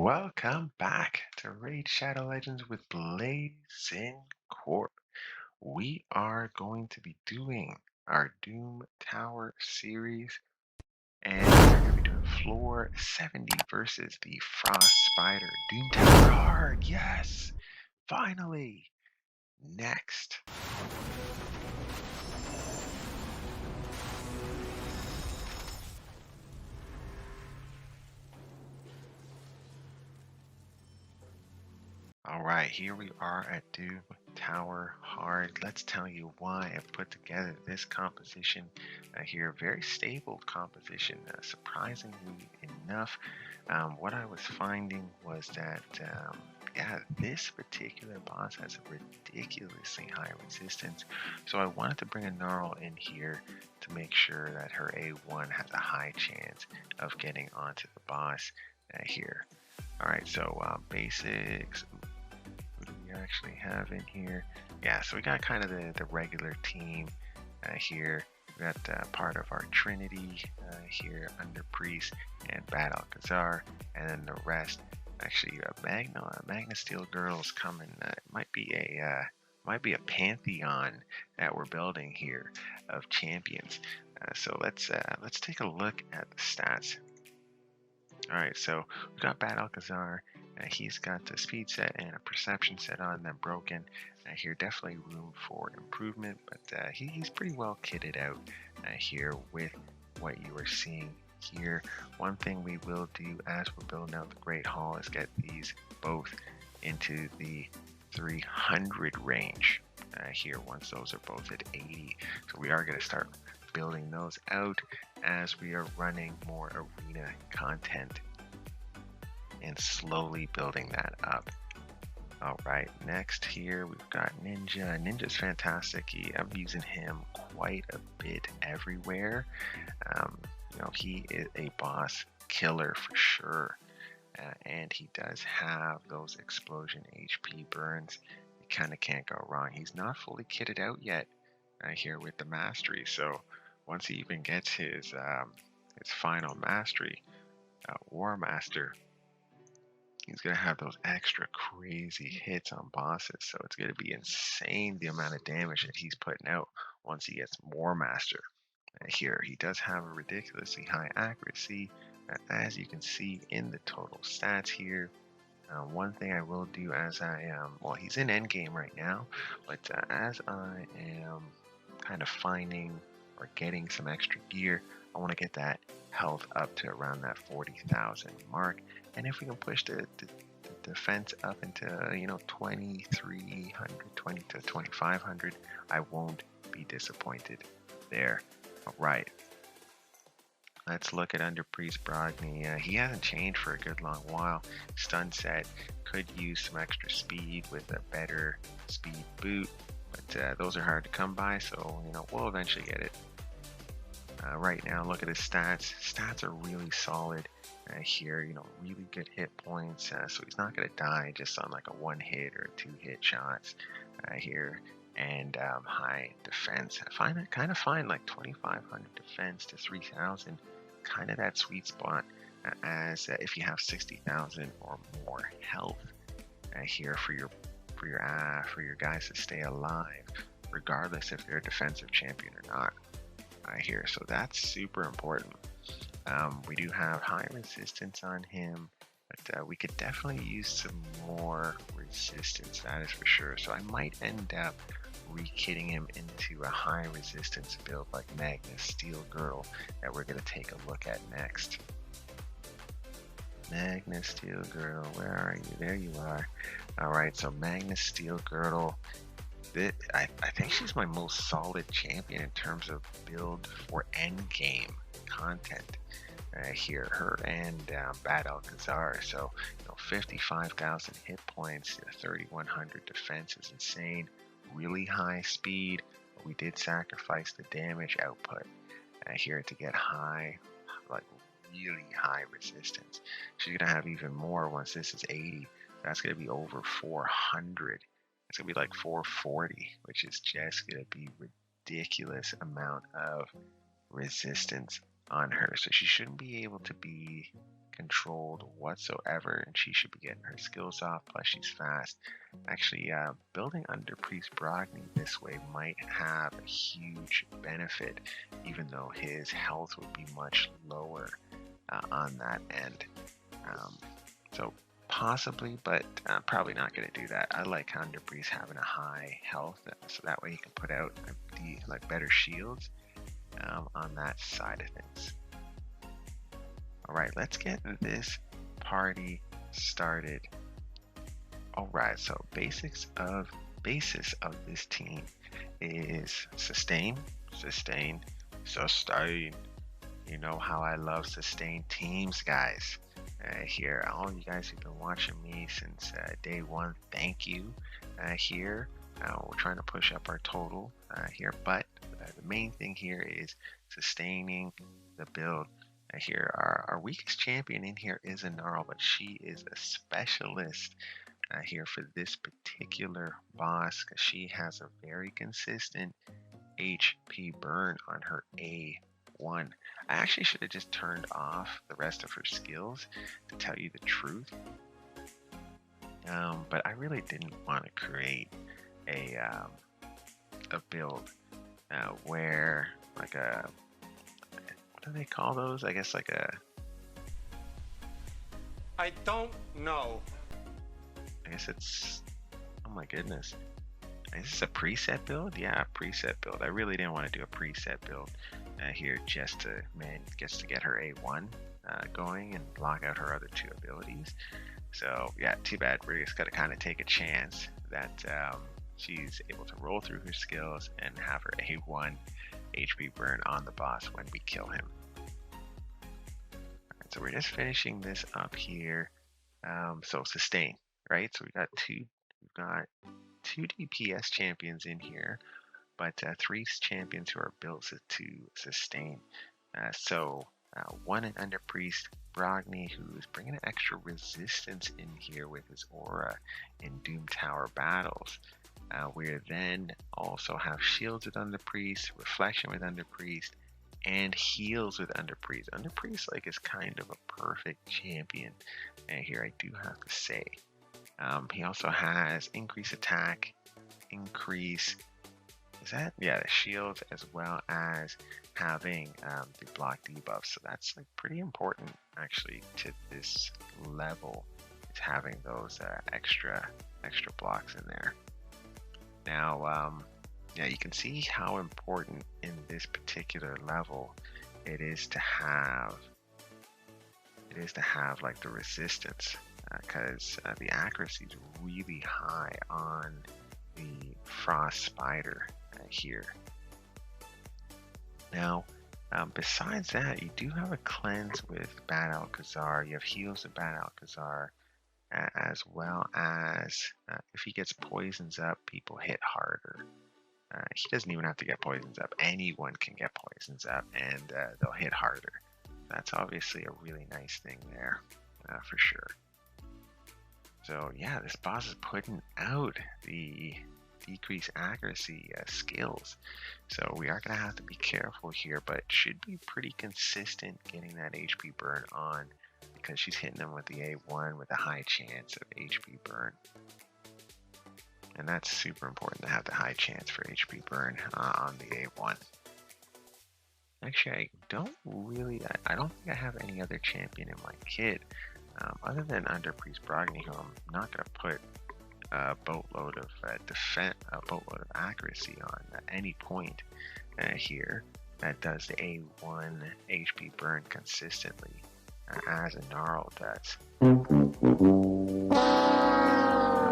Welcome back to Raid Shadow Legends with Blazing Corp. We are going to be doing our Doom Tower series, and we're going to be doing floor 70 versus the Frost Spider. Doom Tower hard, yes! Finally! Next. All right, here we are at Doom Tower Hard. Let's tell you why I've put together this composition here. Very stable composition, surprisingly enough. What I was finding was that, yeah, this particular boss has a ridiculously high resistance. So I wanted to bring a Gnarl in here to make sure that her A1 has a high chance of getting onto the boss here. All right, so basics. Who do we actually have in here? Yeah, so we got kind of the regular team here. We got part of our Trinity here, under Priest and Bad Alcazar, and then the rest. Actually, Magna Steel Girls coming. It might be a pantheon that we're building here of champions. So let's take a look at the stats. All right, so we've got Bad Alcazar. He's got the speed set and a perception set on them broken. Here, definitely room for improvement, but he's pretty well kitted out here with what you are seeing here. One thing we will do as we're building out the Great Hall is get these both into the 300 range here once those are both at 80. So we are going to start building those out as we are running more arena content and slowly building that up. All right, next here we've got Ninja. Ninja's fantastic. I'm using him quite a bit everywhere. You know, he is a boss killer for sure, and he does have those explosion HP burns. You kind of can't go wrong. He's not fully kitted out yet here with the mastery, so once he even gets his final mastery, War Master, he's going to have those extra crazy hits on bosses. So it's going to be insane the amount of damage that he's putting out once he gets War Master. Here, he does have a ridiculously high accuracy, as you can see in the total stats here. One thing I will do as I am, well, he's in endgame right now, but as I am kind of finding or getting some extra gear, I want to get that health up to around that 40,000 mark. And if we can push the defense up into, 2,300, 20 to 2,500, I won't be disappointed there. All right. Let's look at Under Priest Brogni. He hasn't changed for a good long while. Stun set could use some extra speed with a better speed boot, but those are hard to come by, so we'll eventually get it. Right now, look at his stats. Stats are really solid here. Really good hit points, so he's not going to die just on like a one hit or two hit shots here. And high defense. I kind of find like 2,500 defense to 3,000, kind of that sweet spot as if you have 60,000 or more health here for your guys to stay alive, regardless if they're a defensive champion or not. Here, so that's super important. We do have high resistance on him, but we could definitely use some more resistance, that is for sure. So I might end up re-kitting him into a high resistance build like Magna Steel Girdle that we're going to take a look at next. Magna Steel Girdle, where are you? There you are. Alright, so Magna Steel Girdle, I think she's my most solid champion in terms of build for endgame content. Here, her and Bad Alcazar. So 55,000 hit points, 3,100 defense is insane. Really high speed. We did sacrifice the damage output here to get high, like really high resistance. She's gonna have even more once this is 80. That's gonna be over 400. It's gonna be like 440, which is just gonna be ridiculous amount of resistance on her. So she shouldn't be able to be controlled whatsoever, and she should be getting her skills off, plus she's fast. Actually, building under Priest Brogni this way might have a huge benefit, even though his health would be much lower on that end. So possibly, but I'm probably not going to do that. I like under Priest having a high health, so that way he can put out like better shields on that side of things. Alright, let's get this party started. Alright, so basis of this team is sustain, sustain, sustain. You know how I love sustain teams, guys. Here, all you guys who've been watching me since day one, thank you. Here, we're trying to push up our total here, but the main thing here is sustaining the build. Here, our weakest champion in here is a Gnarl, but she is a specialist here for this particular boss, because she has a very consistent HP burn on her A1. I actually should have just turned off the rest of her skills, to tell you the truth. But I really didn't want to create a build where like a, what do they call those? I guess like a, I don't know. I guess it's, oh my goodness. Is this a preset build? Yeah, a preset build. I really didn't want to do a preset build here just to, gets to get her A1 going and block out her other two abilities. So yeah, too bad. We're just got to kind of take a chance that she's able to roll through her skills and have her A1 HP burn on the boss when we kill him. Alright, so we're just finishing this up here. So sustain, right? So we've got two DPS champions in here, but 3 champions who are built to sustain. One an Under Priest, Brogni, who's bringing an extra resistance in here with his aura in Doom Tower battles. We then also have shields with Under Priest, reflection with Under Priest, and heals with Under Priest. Under Priest is kind of a perfect champion here, I do have to say. He also has increase attack, increase, the shield, as well as having the block debuff. So that's pretty important actually to this level. It's having those extra blocks in there. Now, you can see how important in this particular level it is to have like the resistance, because the accuracy is really high on the Frost Spider here. Now, besides that, you do have a cleanse with Bad Alcazar. You have heals with Bad Alcazar, as well as if he gets poisons up, people hit harder. He doesn't even have to get poisons up. Anyone can get poisons up, and they'll hit harder. That's obviously a really nice thing there, for sure. So yeah, this boss is putting out the decreased accuracy skills. So we are going to have to be careful here, but should be pretty consistent getting that HP burn on, because she's hitting them with the A1 with a high chance of HP burn. And that's super important to have the high chance for HP burn on the A1. Actually, I don't think I have any other champion in my kit other than Under Priest Brogni, who I'm not going to put a boatload of accuracy on at any point here, that does the A1 HP burn consistently, as a Gnarl does.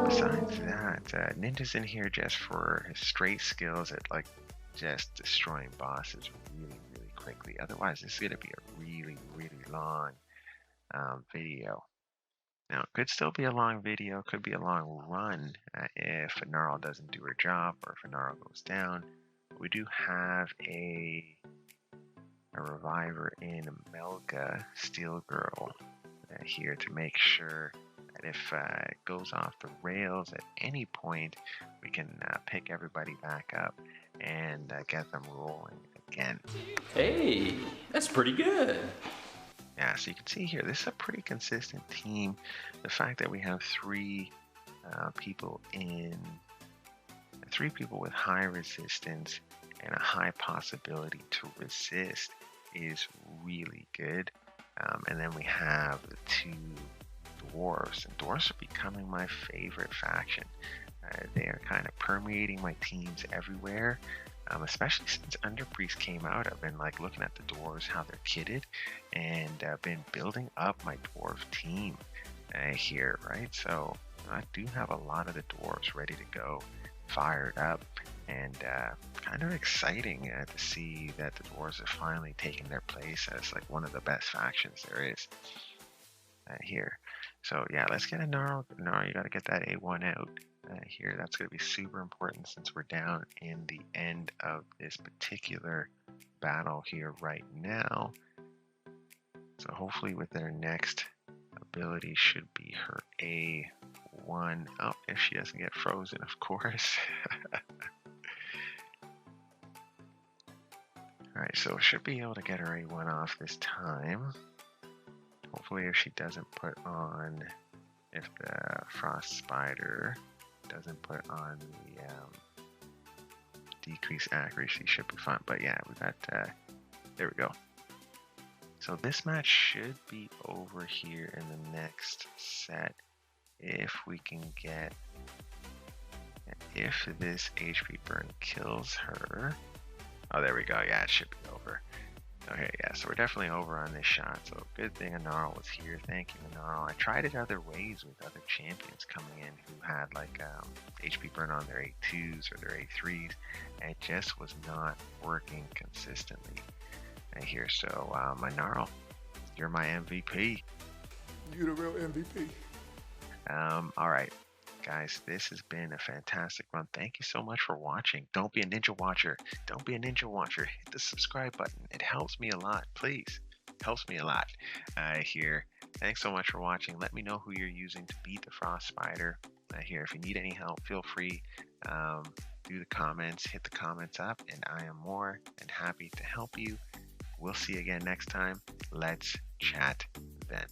Besides that, Ninja's in here just for his straight skills at just destroying bosses really quickly. Otherwise, this is going to be a really long video. Now, it could still be a long video, could be a long run if a Gnarl doesn't do her job, or if a Gnarl goes down. We do have a reviver in Melga Steel Girl here to make sure that if it goes off the rails at any point, we can pick everybody back up and get them rolling again. Hey, that's pretty good. Yeah, so you can see here, this is a pretty consistent team. The fact that we have three people with high resistance and a high possibility to resist is really good. And then we have the two dwarves, and dwarves are becoming my favorite faction. They are kind of permeating my teams everywhere. Especially since Underpriest came out, I've been like looking at the dwarves, how they're kitted, and been building up my dwarf team here, right? So I do have a lot of the dwarves ready to go, fired up, and kind of exciting to see that the dwarves have finally taken their place as like one of the best factions there is here. So yeah, let's get a gnarl. No, you got to get that A1 out. Here, that's going to be super important since we're down in the end of this particular battle here right now. So hopefully with their next ability should be her A1. Oh, if she doesn't get frozen, of course. Alright, so should be able to get her A1 off this time. Hopefully if she doesn't put on, if the Frost Spider doesn't put on the decreased accuracy, should be fine. But yeah, we got, there we go. So this match should be over here in the next set if we can get, if this HP burn kills her. Oh, there we go. Yeah, it should be over. Okay, yeah, so we're definitely over on this shot. So good thing Anarl was here. Thank you, Anarl. I tried it other ways with other champions coming in who had like HP burn on their A2s or their A3s, and it just was not working consistently here. So Anarl, you're my MVP. You're the real MVP. All right, guys, this has been a fantastic run. Thank you so much for watching. Don't be a ninja watcher. Don't be a ninja watcher. Hit the subscribe button. It helps me a lot. Please, helps me a lot here. Thanks so much for watching. Let me know who you're using to beat the Frost Spider here. If you need any help, feel free. Do the comments. Hit the comments up, and I am more than happy to help you. We'll see you again next time. Let's chat then.